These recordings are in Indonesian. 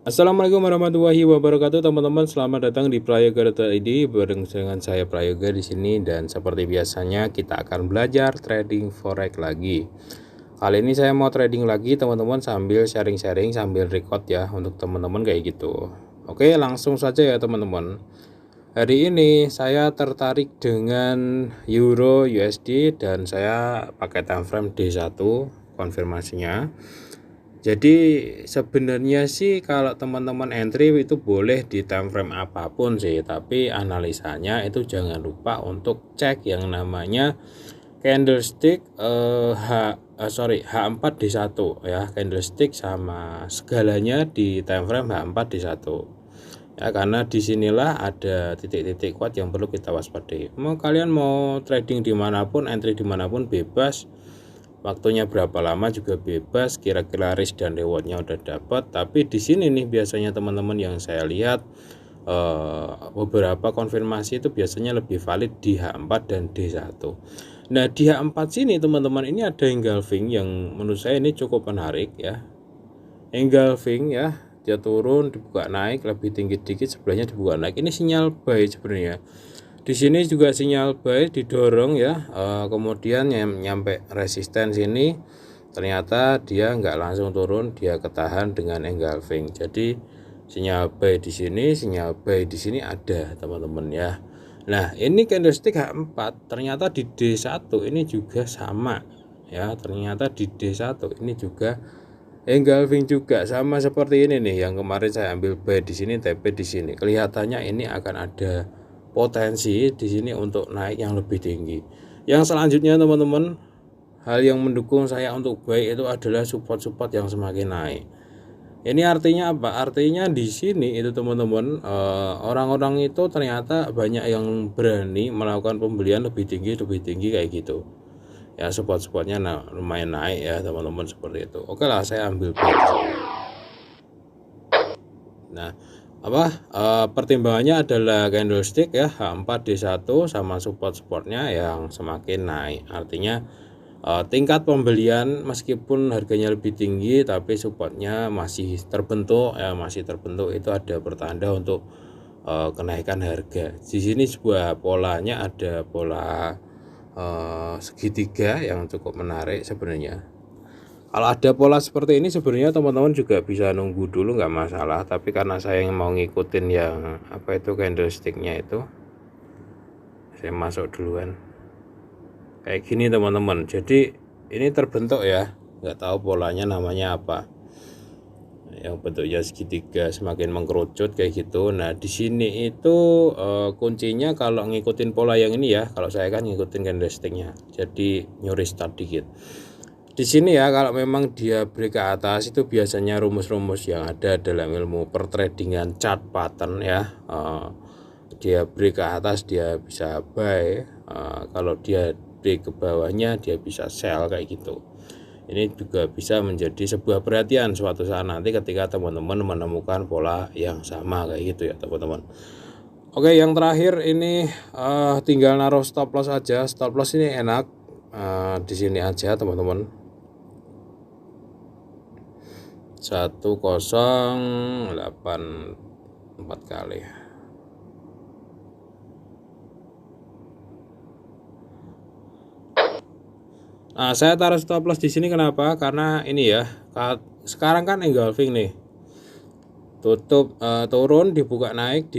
Assalamualaikum warahmatullahi wabarakatuh, teman-teman. Selamat datang di Prayoga.id bareng dengan saya Prayoga di sini, dan seperti biasanya kita akan belajar trading forex lagi. Kali ini saya mau trading lagi, teman-teman, sambil sharing-sharing sambil record ya untuk teman-teman kayak gitu. Oke, langsung saja ya teman-teman. Hari ini saya tertarik dengan Euro USD dan saya pakai time frame D1 konfirmasinya. Jadi sebenarnya sih kalau teman-teman entry itu boleh di time frame apapun sih, tapi analisanya itu jangan lupa untuk cek yang namanya candlestick H4D1 ya, candlestick sama segalanya di time frame H4D1 ya, karena disinilah ada titik-titik kuat yang perlu kita waspadai. Kalian mau trading dimanapun, entry dimanapun bebas, waktunya berapa lama juga bebas, kira-kira risk dan rewardnya udah dapat. Tapi di sini nih biasanya teman-teman yang saya lihat beberapa konfirmasi itu biasanya lebih valid di H4 dan D1. Nah di H4 sini teman-teman ini ada engulfing yang menurut saya ini cukup menarik ya. Engulfing ya, dia turun dibuka naik lebih tinggi dikit, sebelahnya dibuka naik, ini sinyal buy sebenarnya. Di sini juga sinyal buy didorong ya, kemudian nyampe resisten sini, ternyata dia nggak langsung turun, dia ketahan dengan engulfing. Jadi sinyal buy di sini, sinyal buy di sini ada teman-teman ya. Nah ini candlestick H4 ternyata di D1 ini juga sama ya, ternyata di D1 ini juga engulfing juga sama seperti ini nih, yang kemarin saya ambil buy di sini, TP di sini. Kelihatannya ini akan ada potensi di sini untuk naik yang lebih tinggi. Yang selanjutnya teman-teman, hal yang mendukung saya untuk buy itu adalah support-support yang semakin naik. Ini artinya apa? Artinya di sini itu teman-teman, orang-orang itu ternyata banyak yang berani melakukan pembelian lebih tinggi kayak gitu. Ya support-supportnya lumayan naik ya teman-teman, seperti itu. Oke lah, saya ambil buy. Nah pertimbangannya adalah candlestick ya, H4D1 sama support-supportnya yang semakin naik. Artinya tingkat pembelian meskipun harganya lebih tinggi tapi supportnya masih terbentuk ya, itu ada pertanda untuk kenaikan harga. Di sini sebuah polanya, ada pola segitiga yang cukup menarik sebenarnya. Kalau ada pola seperti ini sebenarnya teman-teman juga bisa nunggu dulu, nggak masalah. Tapi karena saya yang mau ngikutin yang candlesticknya itu, saya masuk duluan kayak gini teman-teman. Jadi ini terbentuk ya, nggak tahu polanya namanya apa, yang bentuknya segitiga semakin mengkerucut kayak gitu. Nah di sini itu kuncinya kalau ngikutin pola yang ini ya. Kalau saya kan ngikutin candlesticknya, jadi nyuri start dikit. Di sini ya, kalau memang dia break ke atas itu biasanya rumus-rumus yang ada dalam ilmu pertradingan chart pattern ya, dia break ke atas dia bisa buy, kalau dia break ke bawahnya dia bisa sell kayak gitu. Ini juga bisa menjadi sebuah perhatian suatu saat nanti ketika teman-teman menemukan pola yang sama kayak gitu ya teman-teman. Oke, yang terakhir ini tinggal naruh stop loss aja. Stop loss ini enak di sini aja teman-teman. 1084 kali. Nah, saya taruh stop loss di sini kenapa? Karena ini ya, sekarang kan engulfing nih. Tutup turun, dibuka naik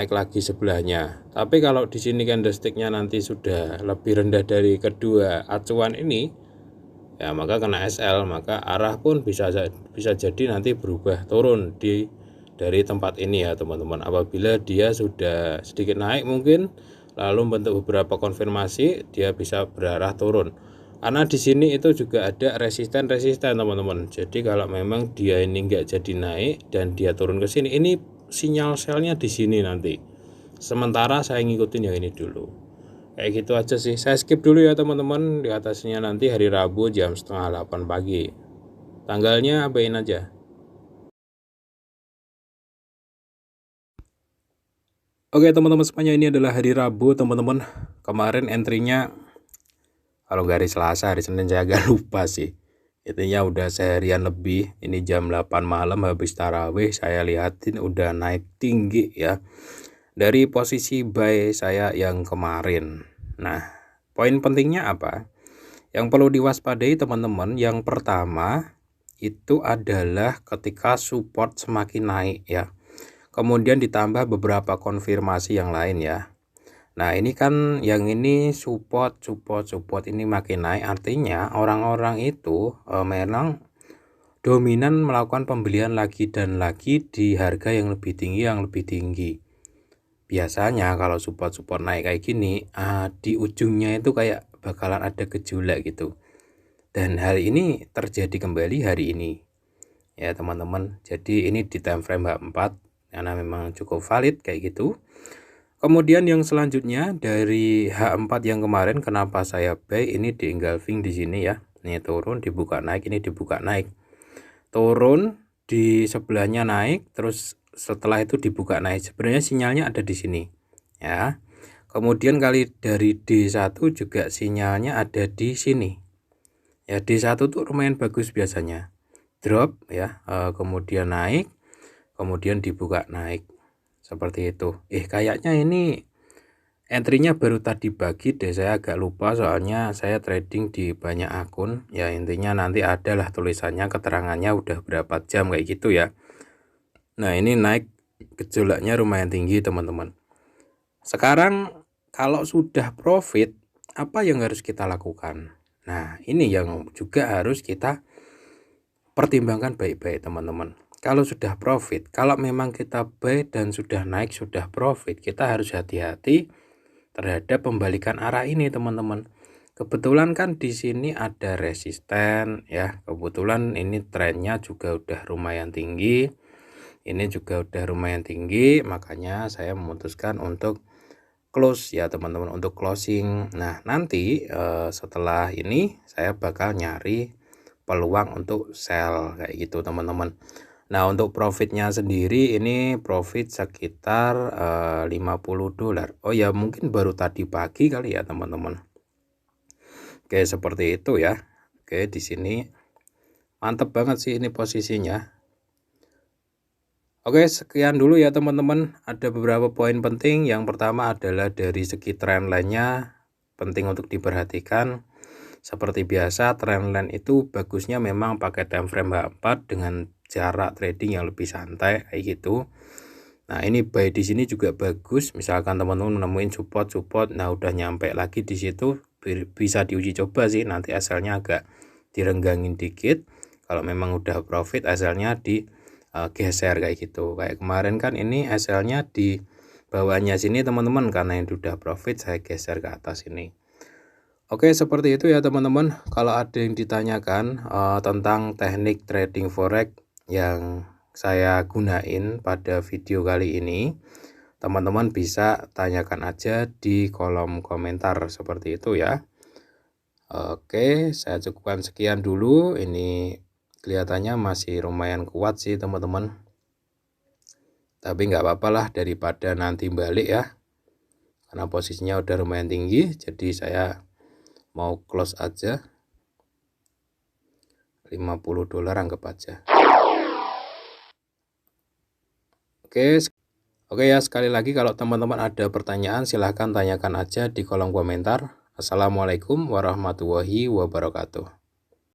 lagi sebelahnya. Tapi kalau di sini candlesticknya nanti sudah lebih rendah dari kedua acuan ini, ya maka kena SL, maka arah pun bisa jadi nanti berubah turun dari tempat ini ya teman-teman. Apabila dia sudah sedikit naik mungkin lalu bentuk beberapa konfirmasi, dia bisa berarah turun. Karena di sini itu juga ada resisten teman-teman. Jadi kalau memang dia ini nggak jadi naik dan dia turun ke sini, ini sinyal sellnya di sini nanti. Sementara saya ngikutin yang ini dulu. Kayak gitu aja sih. Saya skip dulu ya teman-teman. Di atasnya nanti hari Rabu jam 7:30 pagi. Tanggalnya abain aja. Oke teman-teman semuanya, ini adalah hari Rabu teman-teman. Kemarin entry-nya kalau nggak hari Selasa, hari Senin saya agak lupa sih. Intinya udah seharian lebih, ini jam 8 malam habis tarawih, saya lihatin udah naik tinggi ya dari posisi buy saya yang kemarin. Nah, poin pentingnya apa yang perlu diwaspadai teman-teman? Yang pertama itu adalah ketika support semakin naik ya, kemudian ditambah beberapa konfirmasi yang lain ya. Nah ini kan yang ini support ini makin naik, artinya orang-orang itu memang dominan melakukan pembelian lagi dan lagi di harga yang lebih tinggi. Biasanya kalau support naik kayak gini, di ujungnya itu kayak bakalan ada gejolak gitu. Dan hari ini terjadi kembali hari ini ya teman-teman. Jadi ini di time frame H4 karena memang cukup valid kayak gitu. Kemudian yang selanjutnya dari H4 yang kemarin, kenapa saya buy ini di engulfing di sini ya. Ini turun dibuka naik, ini dibuka naik. Turun di sebelahnya naik, terus setelah itu dibuka naik. Sebenarnya sinyalnya ada di sini ya. Kemudian kali dari D1 juga sinyalnya ada di sini. Ya D1 tuh lumayan bagus biasanya. Drop ya, kemudian naik, kemudian dibuka naik. Seperti itu. Kayaknya ini entry-nya baru tadi pagi deh, saya agak lupa soalnya saya trading di banyak akun. Ya intinya nanti adalah tulisannya, keterangannya udah berapa jam kayak gitu ya. Nah ini naik gejolaknya lumayan tinggi teman-teman. Sekarang kalau sudah profit, apa yang harus kita lakukan? Nah ini yang juga harus kita pertimbangkan baik-baik teman-teman. Kalau sudah profit, kalau memang kita buy dan sudah naik, sudah profit, kita harus hati-hati terhadap pembalikan arah ini teman-teman. Kebetulan kan di sini ada resisten ya. Kebetulan ini trennya juga udah lumayan tinggi. Ini juga udah lumayan tinggi, makanya saya memutuskan untuk close ya teman-teman, untuk closing. Nah, nanti setelah ini saya bakal nyari peluang untuk sell kayak gitu teman-teman. Nah untuk profitnya sendiri ini profit sekitar $50. Oh ya mungkin baru tadi pagi kali ya teman-teman. Oke seperti itu ya. Oke di sini mantep banget sih ini posisinya. Oke sekian dulu ya teman-teman. Ada beberapa poin penting. Yang pertama adalah dari segi trendline-nya penting untuk diperhatikan. Seperti biasa trendline itu bagusnya memang pakai time frame H4 dengan jarak trading yang lebih santai kayak gitu. Nah ini buy di sini juga bagus, misalkan teman-teman menemuin support, nah udah nyampe lagi di situ bisa diuji coba sih, nanti asalnya agak direnggangin dikit. Kalau memang udah profit asalnya di geser kayak gitu. Kayak kemarin kan ini asalnya di bawahnya sini teman-teman, karena yang udah profit saya geser ke atas ini. Oke seperti itu ya teman-teman. Kalau ada yang ditanyakan tentang teknik trading forex yang saya gunain pada video kali ini, teman-teman bisa tanyakan aja di kolom komentar seperti itu ya. Oke saya cukupkan sekian dulu. Ini kelihatannya masih lumayan kuat sih teman-teman, tapi nggak apa-apa lah daripada nanti balik ya, karena posisinya udah lumayan tinggi. Jadi saya mau close aja $50 anggap aja. Oke ya, sekali lagi kalau teman-teman ada pertanyaan silahkan tanyakan aja di kolom komentar. Assalamualaikum warahmatullahi wabarakatuh.